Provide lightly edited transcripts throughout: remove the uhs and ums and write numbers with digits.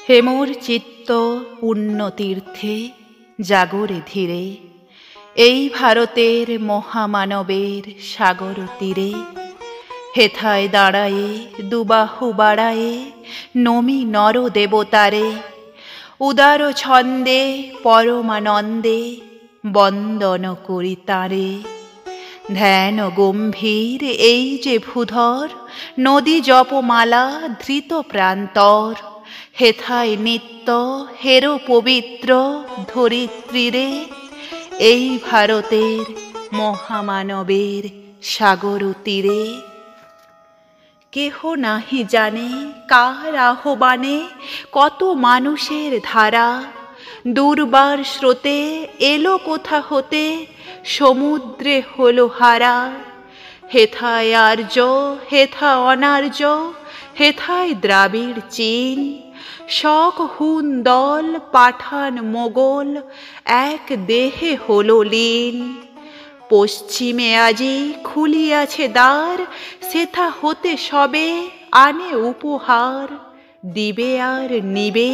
হেমোর চিত্ত পুণ্যতীর্থে জাগরে ধীরে, এই ভারতের মহামানবের সাগর তীরে। হেথায় দাঁড়ায়ে দুবাহু বাড়ায়ে নমি নর দেবতারে, উদার ছন্দে পরমানন্দে বন্দন করি তারে। ধ্যান গম্ভীর এই যে ভূধর, নদী জপমালা ধৃত প্রান্তর। হেথায় নিত্য হেরো পবিত্র ধরিত্রীরে, এই ভারতের মহামানবের সাগর তীরে। কেহ নাহি জানে কার আহ্বানে কত মানুষের ধারা, দুর্বার স্রোতে এলো কোথা হতে সমুদ্রে হলো হারা। হেথায় আর্য হেথা অনার্য, হেথায় দ্রাবিড় চীন, শক হুন দল পাঠান মোগল এক দেহে হলো লীন। পশ্চিমে আজি খুলিয়াছে দ্বার, সেথা হতে সবে আনে উপহার। দিবে আর নিবে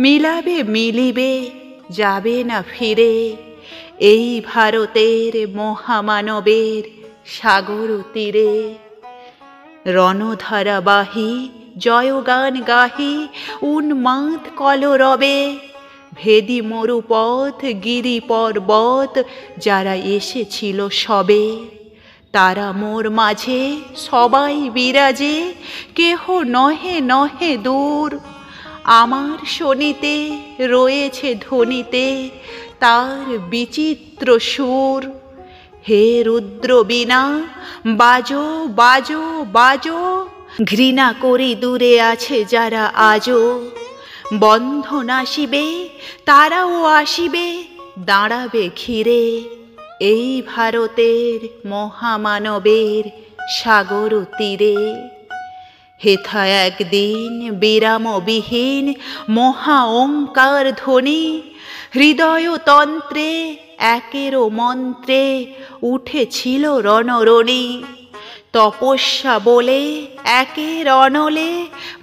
মিলাবে মিলিবে, যাবে না ফিরে, এই ভারতের মহামানবের সাগর তীরে। রণধারাবাহী জয়গান গাহি উন্মাদ কলরবে, ভেদি মরুপথ গিরি পর্বত যারা এসেছিল সবে। তারা মোর মাঝে সবাই বিরাজে, কেহ নহে নহে দূর। আমার শোনিতে রয়েছে ধ্বনিতে তার বিচিত্র সুর। হে রুদ্র বীণা বাজো বাজো বাজো, ঘৃণা করি দূরে আছে যারা আজো। বন্ধন আসিবে তারাও আসিবে, দাঁড়াবে ঘিরে, এই ভারতের মহামানবের সাগর তীরে। হেথা একদিন বিরামবিহীন মহা ওঙ্কার ধ্বনি, হৃদয়তন্ত্রে একেরও মন্ত্রে উঠেছিল রণরণি। তপস্যা বলে একের অনলে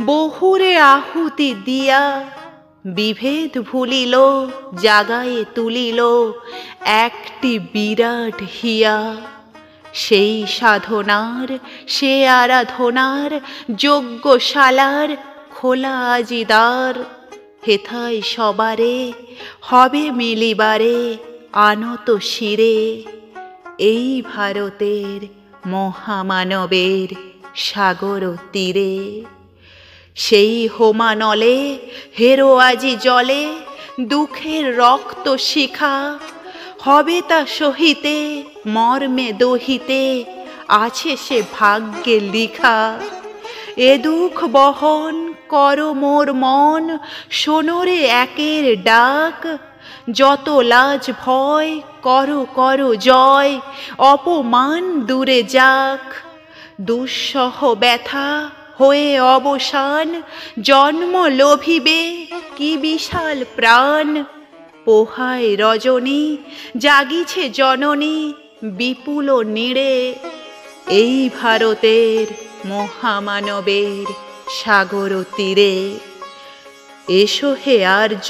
বহুরে আহুতি দিয়া, বিভেদ ভুলিল জাগায়ে তুলিল একটি বিরাট হিয়া। সেই সাধনার সে আরাধনার যজ্ঞশালার খোলা আজি দ্বার। হেথায় সবারে হবে মিলিবারে আনত শিরে, এই ভারতের মহামানবের সাগর তীরে। সেই হোমানলে হেরো আজি জলে দুঃখের রক্ত শিখা, হবে তা সহিতে মর্মে দহিতে আছে সে ভাগ্যে লিখা। এ দুঃখ বহন করো মোর মন, শোনোরে একের ডাক। যত লাজ ভয় করো করো জয়, অপমান দূরে যাক। দুঃসহ ব্যথা হয়ে অবসান, জন্ম লোভিবে কি বিশাল প্রাণ। পোহায় রজনী জাগিছে জননী বিপুল নীড়ে, এই ভারতের মহামানবের সাগর তীরে। এসো হে আর্য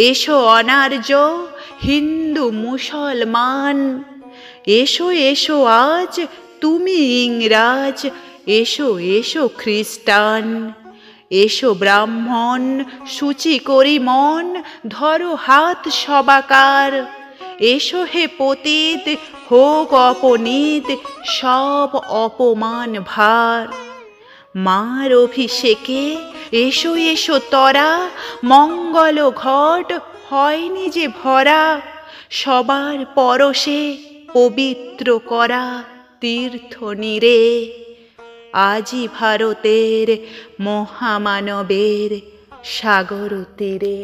এসো অনার্য, হিন্দু মুসলমান, এসো এসো আজ তুমি ইংরাজ, এসো এসো খ্রিস্টান। এসো ব্রাহ্মণ সূচি করি মন, ধরো হাত সবাকার। এসো হে পতিত হোক অপনীত সব অপমান ভার। মার অভিষেকে এসো এসো তরা, মঙ্গল ঘট হয়নি যে ভরা। সবার পরশে পবিত্র করা তীর্থ নীরে, আজি ভারতের মহামানবের সাগর তীরে।